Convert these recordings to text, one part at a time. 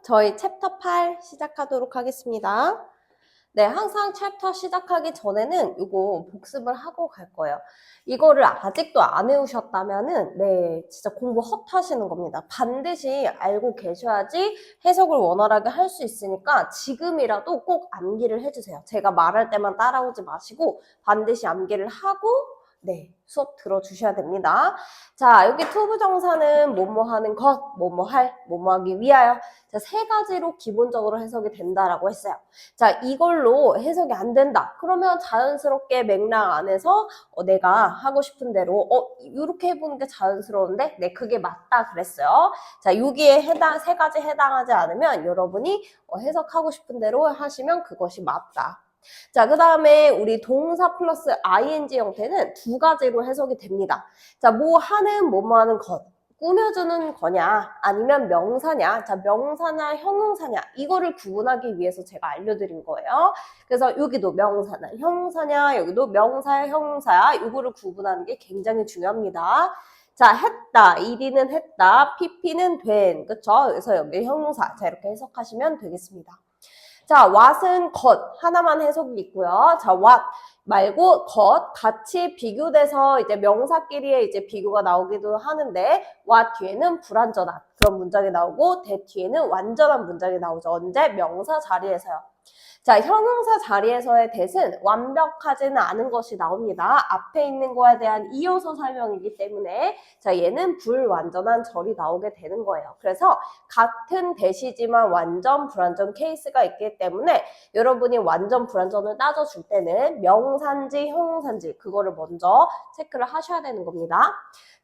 저희 챕터 8 시작하도록 하겠습니다. 네, 항상 챕터 시작하기 전에는 이거 복습을 하고 갈 거예요. 이거를 아직도 안 외우셨다면은 네, 진짜 공부 헛하시는 겁니다. 반드시 알고 계셔야지 해석을 원활하게 할 수 있으니까 지금이라도 꼭 암기를 해주세요. 제가 말할 때만 따라오지 마시고 반드시 암기를 하고 네, 수업 들어주셔야 됩니다. 자, 여기 투부정사는 뭐뭐 하는 것, 뭐뭐 할, 뭐뭐 하기 위하여. 자, 세 가지로 기본적으로 해석이 된다라고 했어요. 자, 이걸로 해석이 안 된다. 그러면 자연스럽게 맥락 안에서 내가 하고 싶은 대로 이렇게 해보는 게 자연스러운데 네, 그게 맞다 그랬어요. 자, 여기에 세 가지 해당하지 않으면 여러분이 해석하고 싶은 대로 하시면 그것이 맞다. 자, 그 다음에 우리 동사 플러스 ing 형태는 두 가지로 해석이 됩니다. 자, 뭐 하는, 뭐뭐 하는 것. 꾸며주는 거냐, 아니면 명사냐, 자, 명사냐, 형용사냐, 이거를 구분하기 위해서 제가 알려드린 거예요. 그래서 여기도 명사냐, 형용사냐, 여기도 명사야, 형용사야, 이거를 구분하는 게 굉장히 중요합니다. 자, 했다, ed는 했다, pp는 된, 그쵸? 그래서 여기 형용사, 자, 이렇게 해석하시면 되겠습니다. 자, what은 것 하나만 해석이 있고요. 자, what 말고 것 같이 비교돼서 이제 명사끼리의 이제 비교가 나오기도 하는데 what 뒤에는 불완전한 그런 문장이 나오고 that 뒤에는 완전한 문장이 나오죠. 언제? 명사 자리에서요. 자, 형용사 자리에서의 that은 완벽하지는 않은 것이 나옵니다. 앞에 있는 거에 대한 이어서 설명이기 때문에 자, 얘는 불완전한 절이 나오게 되는 거예요. 그래서 같은 that이지만 완전 불완전 케이스가 있기 때문에 여러분이 완전 불완전을 따져줄 때는 명사인지 형용사인지 그거를 먼저 체크를 하셔야 되는 겁니다.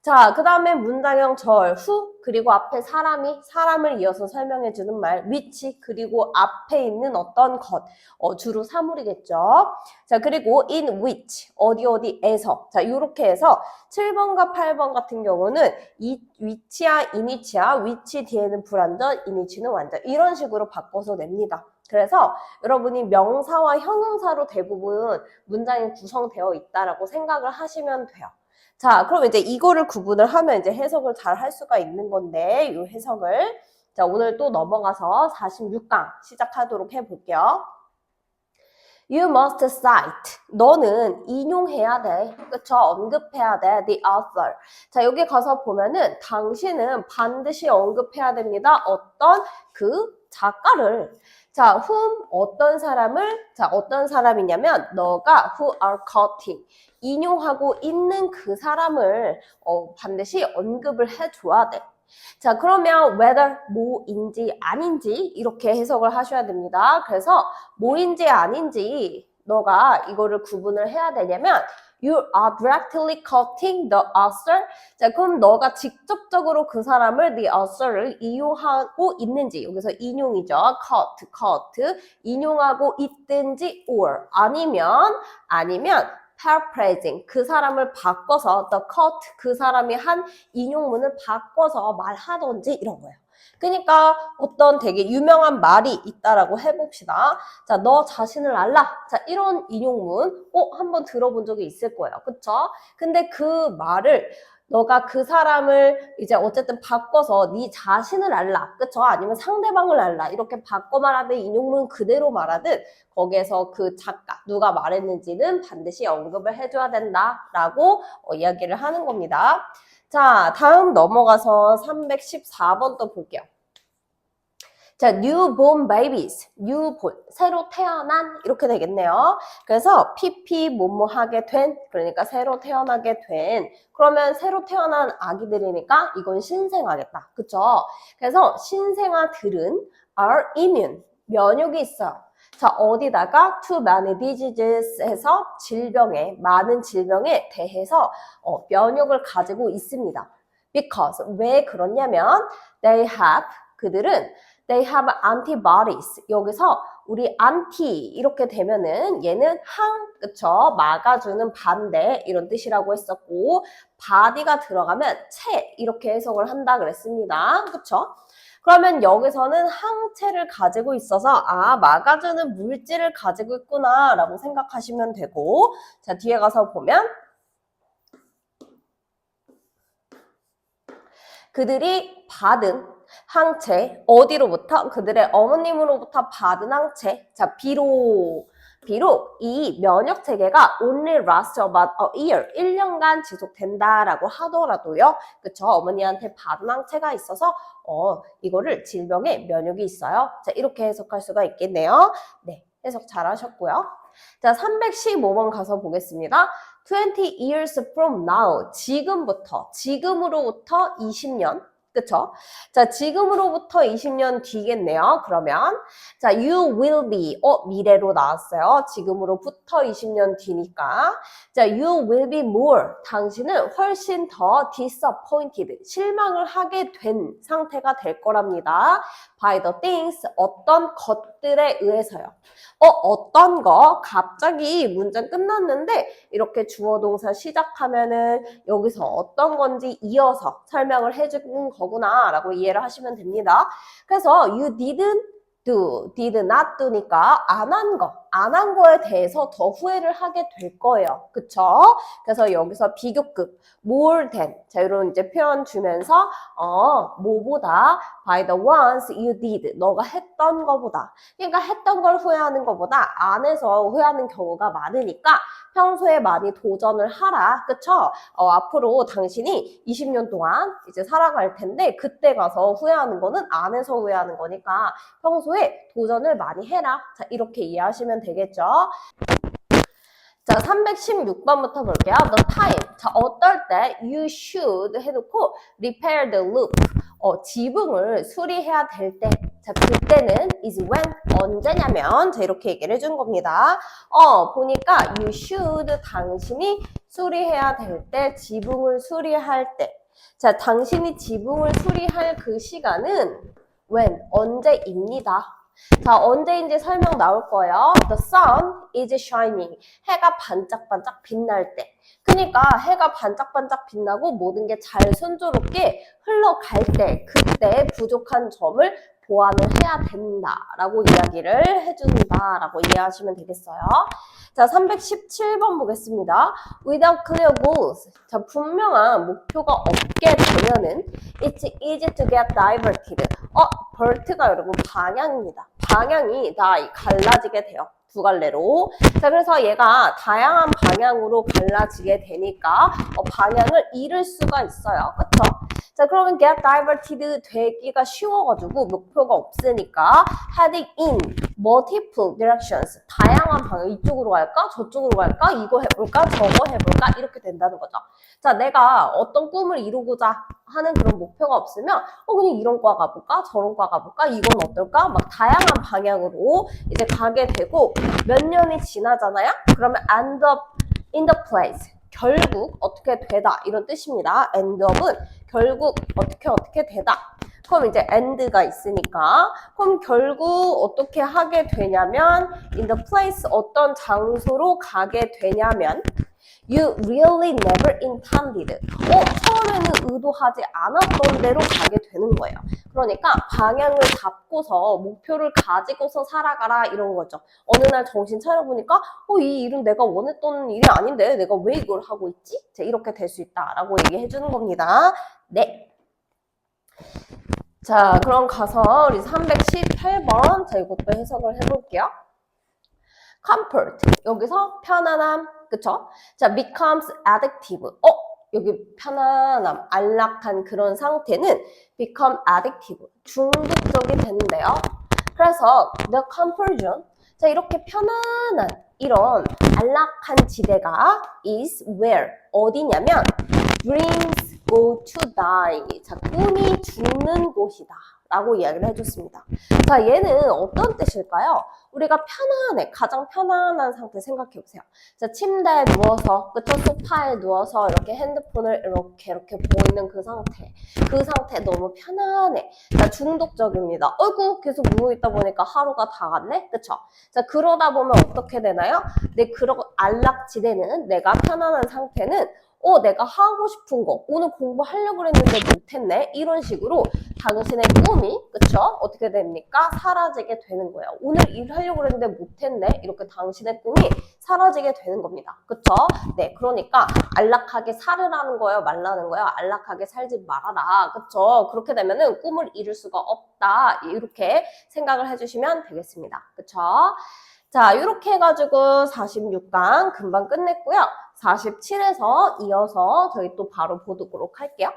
자, 그 다음에 문장형 절, 후, 그리고 앞에 사람을 이어서 설명해주는 말, which, 그리고 앞에 있는 어떤 것, 주로 사물이겠죠. 자, 그리고 in which, 어디에서. 자, 요렇게 해서 7번과 8번 같은 경우는 which야, in이치야, which 뒤에는 불완전, in이치는 완전. 이런 식으로 바꿔서 냅니다. 그래서 여러분이 명사와 형용사로 대부분 문장이 구성되어 있다라고 생각을 하시면 돼요. 자, 그럼 이제 이거를 구분을 하면 이제 해석을 잘 할 수가 있는 건데, 이 해석을. 자, 오늘 또 넘어가서 46강 시작하도록 해볼게요. You must cite. 너는 인용해야 돼. 그쵸? 언급해야 돼. The author. 자, 여기 가서 보면은 당신은 반드시 언급해야 됩니다. 어떤 그 작가를. 자, whom 어떤 사람을 자, 어떤 사람이냐면 너가 who are quoting 인용하고 있는 그 사람을 반드시 언급을 해줘야 돼. 자, 그러면 whether 뭐인지 아닌지 이렇게 해석을 하셔야 됩니다. 그래서 뭐인지 아닌지 너가 이거를 구분을 해야 되냐면 You are directly quoting the author. 자, 그럼 너가 직접적으로 그 사람을 the author를 이용하고 있는지 여기서 인용이죠. quote 인용하고 있든지 or 아니면 paraphrasing 그 사람을 바꿔서 the quote 그 사람이 한 인용문을 바꿔서 말하던지 이런 거예요. 그러니까 어떤 되게 유명한 말이 있다라고 해봅시다. 자, 너 자신을 알라. 자, 이런 인용문 한번 들어본 적이 있을 거예요. 그쵸? 근데 그 말을 너가 그 사람을 이제 어쨌든 바꿔서 네 자신을 알라. 그쵸? 아니면 상대방을 알라. 이렇게 바꿔 말하든 인용문 그대로 말하든 거기에서 그 작가, 누가 말했는지는 반드시 언급을 해줘야 된다라고 이야기를 하는 겁니다. 자, 다음 넘어가서 314번 또 볼게요. 자, newborn babies, newborn, 새로 태어난 이렇게 되겠네요. 그래서 pp 뭐뭐하게 된, 그러니까 새로 태어나게 된, 그러면 새로 태어난 아기들이니까 이건 신생아겠다. 그쵸? 그래서 신생아들은 are immune, 면역이 있어요. 자, 어디다가 to many diseases 해서 많은 질병에 대해서 면역을 가지고 있습니다. Because, 왜 그러냐면 they have, 그들은 they have antibodies. 여기서 우리 anti 이렇게 되면은 얘는 그쵸? 막아주는 반대 이런 뜻이라고 했었고 body가 들어가면 체 이렇게 해석을 한다 그랬습니다. 그쵸? 그러면 여기서는 항체를 가지고 있어서 막아주는 물질을 가지고 있구나 라고 생각하시면 되고 자 뒤에 가서 보면 그들이 받은 항체, 어디로부터? 그들의 어머님으로부터 받은 항체. 자, 비록 이 면역 체계가 only last about a year, 1년간 지속된다라고 하더라도요. 그쵸? 어머니한테 받은 항체가 있어서 이거를 질병에 면역이 있어요. 자, 이렇게 해석할 수가 있겠네요. 네, 해석 잘 하셨고요. 자, 315번 가서 보겠습니다. 20 years from now, 지금으로부터 20년, 그쵸? 자, 지금으로부터 20년 뒤겠네요. 그러면 자, you will be, 미래로 나왔어요. 지금으로부터 20년 뒤니까. 자, you will be more, 당신은 훨씬 더 disappointed, 실망을 하게 된 상태가 될 거랍니다. by the things, 어떤 것들에 의해서요. 어떤 거? 갑자기 문장 끝났는데 이렇게 주어 동사 시작하면은 여기서 어떤 건지 이어서 설명을 해준 거구나 라고 이해를 하시면 됩니다. 그래서 you did not do니까 안 한 거에 대해서 더 후회를 하게 될 거예요. 그쵸? 그래서 여기서 비교급 more than, 자, 이런 이제 표현 주면서 뭐보다 by the ones you did, 너가 했던 거보다, 그러니까 했던 걸 후회하는 것보다 안 해서 후회하는 경우가 많으니까 평소에 많이 도전을 하라. 그쵸? 앞으로 당신이 20년 동안 이제 살아갈 텐데 그때 가서 후회하는 거는 안 해서 후회하는 거니까 평소에 도전을 많이 해라. 자, 이렇게 이해하시면 되겠죠? 자, 316번부터 볼게요. The time. 자, 어떨 때 you should 해놓고 repair the loop. 지붕을 수리해야 될 때. 자, 그때는 is when, 언제냐면, 자, 이렇게 얘기를 해준 겁니다. 보니까 you should, 당신이 수리해야 될 때, 지붕을 수리할 때. 자, 당신이 지붕을 수리할 그 시간은 when, 언제입니다. 자, 언제인지 설명 나올 거예요. The sun is shining. 해가 반짝반짝 빛날 때. 그러니까 해가 반짝반짝 빛나고 모든 게 잘 순조롭게 흘러갈 때, 그때 부족한 점을 보완을 해야 된다라고 이야기를 해준다라고 이해하시면 되겠어요. 자, 317번 보겠습니다. Without clear goals. 자, 분명한 목표가 없게 되면은 it's easy to get diverted. 벌트가 여러분 방향입니다. 방향이 다 갈라지게 돼요. 두 갈래로. 자, 그래서 얘가 다양한 방향으로 갈라지게 되니까 방향을 잃을 수가 있어요. 그쵸? 자, 그러면 get diverted 되기가 쉬워가지고 목표가 없으니까 heading in multiple directions, 다양한 방향, 이쪽으로 갈까? 저쪽으로 갈까? 이거 해볼까? 저거 해볼까? 이렇게 된다는 거죠. 자, 내가 어떤 꿈을 이루고자 하는 그런 목표가 없으면 그냥 이런 과 가볼까? 저런 과 가볼까? 이건 어떨까? 막 다양한 방향으로 이제 가게 되고 몇 년이 지나잖아요? 그러면 end up in the place, 결국 어떻게 되다 이런 뜻입니다. end up은 결국 어떻게 되다. 그럼 이제 end가 있으니까 그럼 결국 어떻게 하게 되냐면 in the place, 어떤 장소로 가게 되냐면 you really never intended. 처음에는 의도하지 않았던 대로 가게 되는 거예요. 그러니까 방향을 잡고서 목표를 가지고서 살아가라 이런 거죠. 어느 날 정신 차려보니까 이 일은 내가 원했던 일이 아닌데 내가 왜 이걸 하고 있지? 자, 이렇게 될 수 있다라고 얘기해 주는 겁니다. 네. 자, 그럼 가서 우리 318번, 자, 이것도 해석을 해볼게요. comfort, 여기서 편안함, 그쵸? 자, becomes addictive. 여기 편안함, 안락한 그런 상태는 become addictive, 중독적이 되는데요. 그래서 the comfort zone, 자, 이렇게 편안한 이런 안락한 지대가 is where, 어디냐면 dreams go to die. 자, 꿈이 죽는 곳이다 라고 이야기를 해줬습니다. 자, 얘는 어떤 뜻일까요? 우리가 편안해, 가장 편안한 상태 생각해보세요. 자, 침대에 누워서, 그쵸? 소파에 누워서 이렇게 핸드폰을 이렇게 보이는 그 상태 너무 편안해. 자, 중독적입니다. 계속 누워있다 보니까 하루가 다 갔네? 그쵸? 자, 그러다 보면 어떻게 되나요? 그런 안락지대는, 내가 편안한 상태는 내가 하고 싶은 거, 오늘 공부하려고 그랬는데 못했네? 이런 식으로 당신의 꿈이, 그쵸? 어떻게 됩니까? 사라지게 되는 거예요. 오늘 일하려고 그랬는데 못했네? 이렇게 당신의 꿈이 사라지게 되는 겁니다. 그쵸? 네, 그러니까 안락하게 살으라는 거예요? 말라는 거예요? 안락하게 살지 말아라. 그쵸? 그렇게 되면은 꿈을 이룰 수가 없다. 이렇게 생각을 해주시면 되겠습니다. 그쵸? 자, 이렇게 해가지고 46강 금방 끝냈고요. 47에서 이어서 저희 또 바로 보도록 할게요.